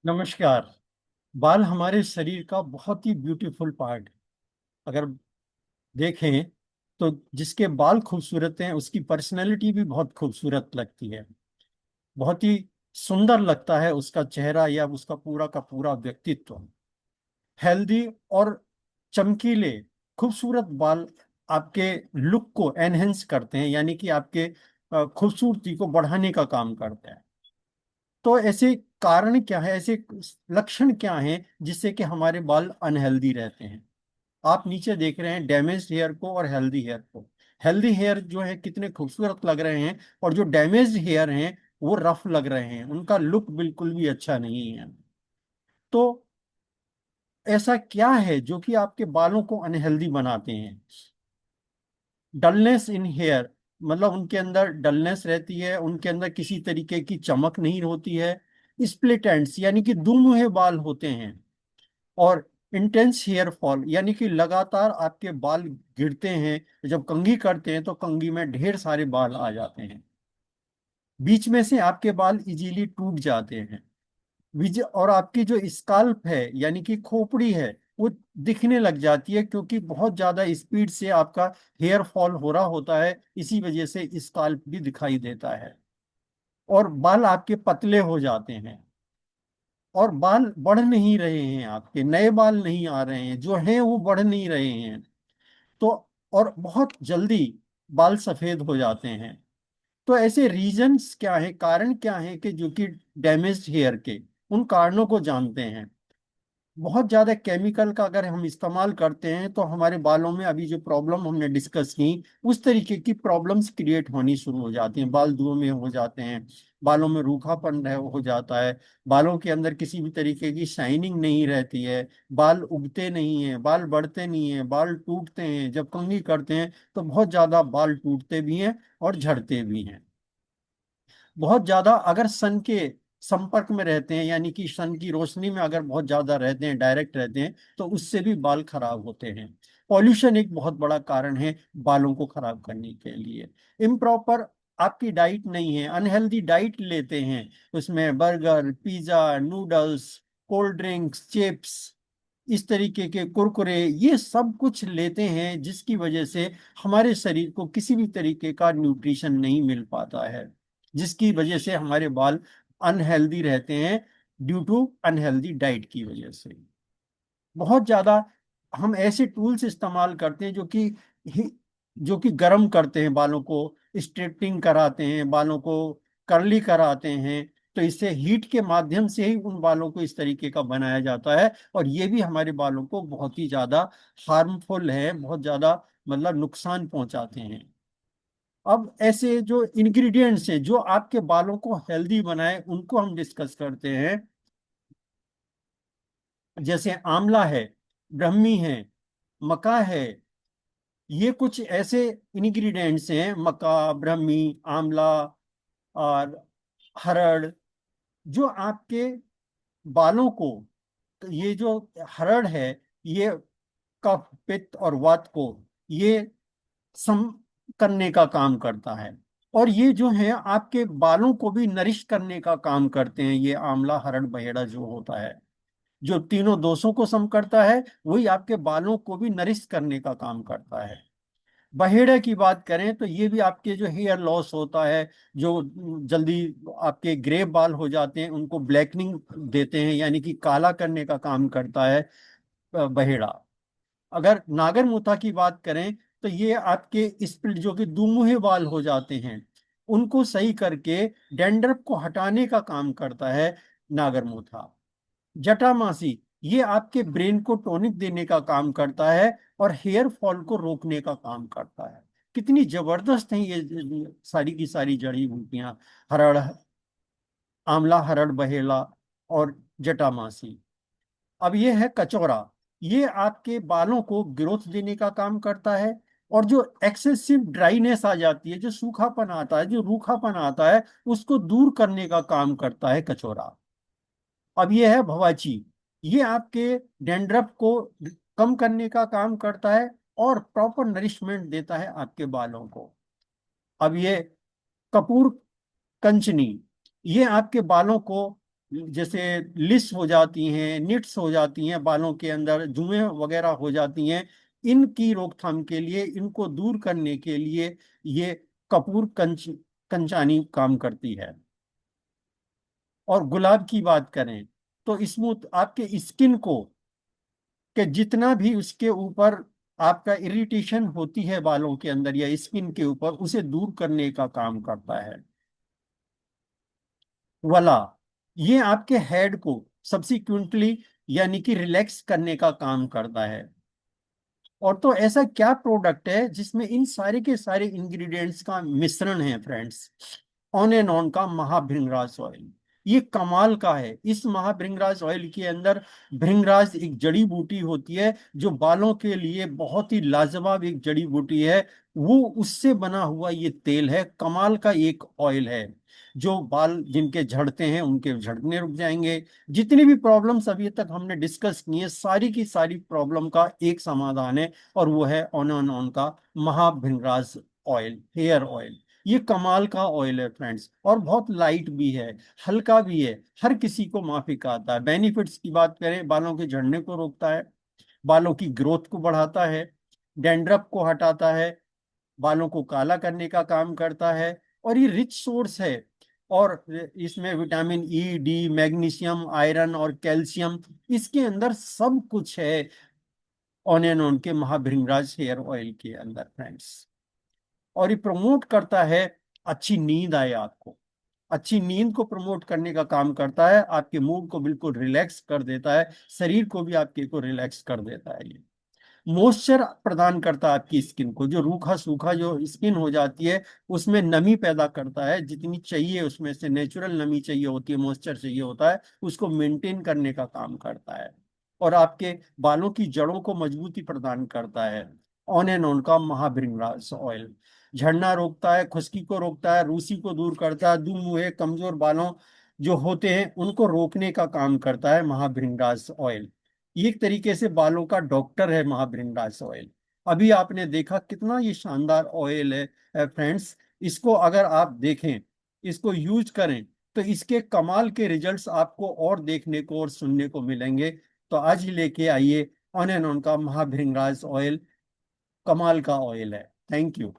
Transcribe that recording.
नमस्कार। बाल हमारे शरीर का बहुत ही ब्यूटीफुल पार्ट है। अगर देखें तो जिसके बाल खूबसूरत हैं उसकी पर्सनैलिटी भी बहुत खूबसूरत लगती है। बहुत ही सुंदर लगता है उसका चेहरा या उसका पूरा का पूरा व्यक्तित्व। हेल्दी और चमकीले खूबसूरत बाल आपके लुक को एनहेंस करते हैं, यानी कि आपके खूबसूरती को बढ़ाने का काम करते हैं। तो ऐसे कारण क्या है, ऐसे लक्षण क्या हैं जिससे कि हमारे बाल अनहेल्दी रहते हैं। आप नीचे देख रहे हैं डैमेज हेयर को और हेल्दी हेयर को। हेल्दी हेयर जो है कितने खूबसूरत लग रहे हैं, और जो डैमेज हेयर हैं वो रफ लग रहे हैं, उनका लुक बिल्कुल भी अच्छा नहीं है। तो ऐसा क्या है जो कि आपके बालों को अनहेल्दी बनाते हैं? डलनेस इन हेयर, मतलब उनके अंदर डलनेस रहती है, उनके अंदर किसी तरीके की चमक नहीं होती है। स्प्लिट एंड्स यानी कि दुमुहे बाल होते हैं। और इंटेंस हेयर फॉल यानी कि लगातार आपके बाल गिरते हैं, जब कंघी करते हैं तो कंघी में ढेर सारे बाल आ जाते हैं। बीच में से आपके बाल इजीली टूट जाते हैं। बीज और आपकी जो स्काल्प है यानी कि खोपड़ी है वो दिखने लग जाती है, क्योंकि बहुत ज्यादा स्पीड से आपका हेयर फॉल हो रहा होता है, इसी वजह से स्काल्प भी दिखाई देता है। और बाल आपके पतले हो जाते हैं, और बाल बढ़ नहीं रहे हैं, आपके नए बाल नहीं आ रहे हैं, जो हैं वो बढ़ नहीं रहे हैं। तो और बहुत जल्दी बाल सफेद हो जाते हैं। तो ऐसे रीजंस क्या है, कारण क्या है कि जो कि डैमेज्ड हेयर के, उन कारणों को जानते हैं। बहुत ज्यादा केमिकल का अगर हम इस्तेमाल करते हैं तो हमारे बालों में अभी जो प्रॉब्लम हमने डिस्कस की, उस तरीके की प्रॉब्लम्स क्रिएट होनी शुरू हो जाती हैं। बाल धुएं में हो जाते हैं, बालों में रूखापन हो जाता है, बालों के अंदर किसी भी तरीके की शाइनिंग नहीं रहती है, बाल उगते नहीं हैं, बाल बढ़ते नहीं हैं, बाल टूटते हैं। जब कंघी करते हैं तो बहुत ज्यादा बाल टूटते भी हैं और झड़ते भी हैं। बहुत ज्यादा अगर सन के संपर्क में रहते हैं, यानी कि सन की रोशनी में अगर बहुत ज्यादा रहते हैं, डायरेक्ट रहते हैं, तो उससे भी बाल खराब होते हैं। पॉल्यूशन एक बहुत बड़ा कारण है बालों को खराब करने के लिए। इम्प्रॉपर आपकी डाइट नहीं है, अनहेल्दी डाइट लेते हैं, उसमें burger, pizza, noodles, cold drinks, chips, इस तरीके के कुरकुरे, ये सब कुछ लेते हैं, जिसकी वजह से हमारे शरीर को किसी भी तरीके का न्यूट्रिशन नहीं मिल पाता है, जिसकी वजह से हमारे बाल अनहेल्दी रहते हैं, ड्यू टू अनहेल्दी डाइट की वजह से। बहुत ज्यादा हम ऐसे टूल्स इस्तेमाल करते हैं जो कि गर्म करते हैं बालों को, स्ट्रेटनिंग कराते हैं बालों को, कर्ली कराते हैं। तो इससे हीट के माध्यम से ही उन बालों को इस तरीके का बनाया जाता है, और ये भी हमारे बालों को बहुत ही ज्यादा हार्मफुल है, बहुत ज्यादा मतलब नुकसान पहुंचाते हैं। अब ऐसे जो इंग्रेडिएंट्स हैं जो आपके बालों को हेल्दी बनाए, उनको हम डिस्कस करते हैं। जैसे आंवला है, ब्रह्मी है, मका है। ये कुछ ऐसे इंग्रेडिएंट्स हैं, मका, ब्रह्मी, आंवला और हरड़, जो आपके बालों को, ये जो हरड़ है, ये कफ, पित्त और वात को ये सम करने का काम करता है। और ये जो है आपके बालों को भी नरिश करने का काम करते हैं। ये आंवला, हरड़, बहेड़ा जो होता है, जो तीनों दोषों को सम करता है, वही आपके बालों को भी नरिश करने का काम करता है। बहेड़े की बात करें तो ये भी आपके जो हेयर लॉस होता है, जो जल्दी आपके ग्रे बाल हो जाते हैं, उनको ब्लैकनिंग देते हैं, यानी कि काला करने का काम करता है बहेड़ा। अगर नागरमुथा की बात करें तो ये आपके स्प्लिट जो कि दुमुहे बाल हो जाते हैं, उनको सही करके डैंड्रफ को हटाने का काम करता है नागरमुथा। जटामासी, ये आपके ब्रेन को टोनिक देने का काम करता है, और हेयर फॉल को रोकने का काम करता है। कितनी जबरदस्त हैं ये सारी की सारी जड़ी बूटियां। हरड़, आंवला, हरड़, बहेला और जटामासी। अब ये है कचौरा, ये आपके बालों को ग्रोथ देने का काम करता है। और जो एक्सेसिव ड्राइनेस आ जाती है, जो सूखापन आता है, जो रूखापन आता है, उसको दूर करने का काम करता है कचौरा। अब ये है भवाची, ये आपके डैंड्रफ को कम करने का काम करता है, और प्रॉपर नरिशमेंट देता है आपके बालों को। अब ये कपूर कंचनी, ये आपके बालों को जैसे लिस हो जाती हैं, निट्स हो जाती हैं, बालों के अंदर जुएं वगैरह हो जाती हैं, इनकी रोकथाम के लिए, इनको दूर करने के लिए ये कपूर कंचानी काम करती है। और गुलाब की बात करें तो स्मूथ आपके स्किन को, कि जितना भी उसके ऊपर आपका इरिटेशन होती है बालों के अंदर या स्किन के ऊपर, उसे दूर करने का काम करता है। वाला, ये आपके हेड को सब्सिक्वेंटली यानी कि रिलैक्स करने का काम करता है। और तो ऐसा क्या प्रोडक्ट है जिसमें इन सारे के सारे इंग्रेडिएंट्स का मिश्रण है फ्रेंड्स? ऑन एंड ऑन का महाभृंगराज ऑयल। ये कमाल का है। इस महाभृंगराज ऑयल के अंदर, भृंगराज एक जड़ी बूटी होती है जो बालों के लिए बहुत ही लाजवाब एक जड़ी बूटी है, वो उससे बना हुआ ये तेल है, कमाल का एक ऑयल है। जो बाल जिनके झड़ते हैं उनके झड़ने रुक जाएंगे। जितनी भी प्रॉब्लम्स अभी तक हमने डिस्कस की है, सारी की सारी प्रॉब्लम का एक समाधान है, और वो है ऑन एंड ऑन का महाभृंगराज ऑयल, हेयर ऑयल। ये कमाल का ऑयल है फ्रेंड्स, और बहुत लाइट भी है, हल्का भी है, हर किसी को माफिक आता है। बेनिफिट्स की बात करें, बालों के झड़ने को रोकता है, बालों की ग्रोथ को बढ़ाता है, डैंड्रफ को हटाता है, बालों को काला करने का काम करता है, और ये रिच सोर्स है। और इसमें vitamin E, D, magnesium, iron और कैल्शियम, इसके अंदर सब कुछ है ऑन एंड ऑन के महाभृंगराज हेयर ऑयल के अंदर फ्रेंड्स। और ये प्रमोट करता है अच्छी नींद आए आपको, अच्छी नींद को प्रमोट करने का काम करता है, आपके मूड को बिल्कुल रिलैक्स कर देता है, शरीर को भी आपके को रिलैक्स कर देता है। ये मॉइस्चर प्रदान करता है आपकी स्किन को, जो रूखा सूखा जो स्किन हो जाती है उसमें नमी पैदा करता है, जितनी चाहिए उसमें से नेचुरल नमी चाहिए होती है, मॉइस्चर चाहिए होता है, उसको मेंटेन करने का काम करता है। और आपके बालों की जड़ों को मजबूती प्रदान करता है ऑन एंड ऑन का महाभृंगराज ऑयल। झड़ना रोकता है, खुश्की को रोकता है, रूसी को दूर करता है, दुमुहे कमजोर बालों जो होते हैं उनको रोकने का काम करता है महाभृंगराज ऑयल। ये एक तरीके से बालों का डॉक्टर है महाभृंगराज ऑयल। अभी आपने देखा कितना ये शानदार ऑयल है फ्रेंड्स। इसको अगर आप देखें, इसको यूज करें, तो इसके कमाल के रिजल्ट्स आपको और देखने को और सुनने को मिलेंगे। तो आज ही लेके आइए ऑन एंड ऑन का महाभृंगराज ऑयल, कमाल का ऑयल है। Thank you.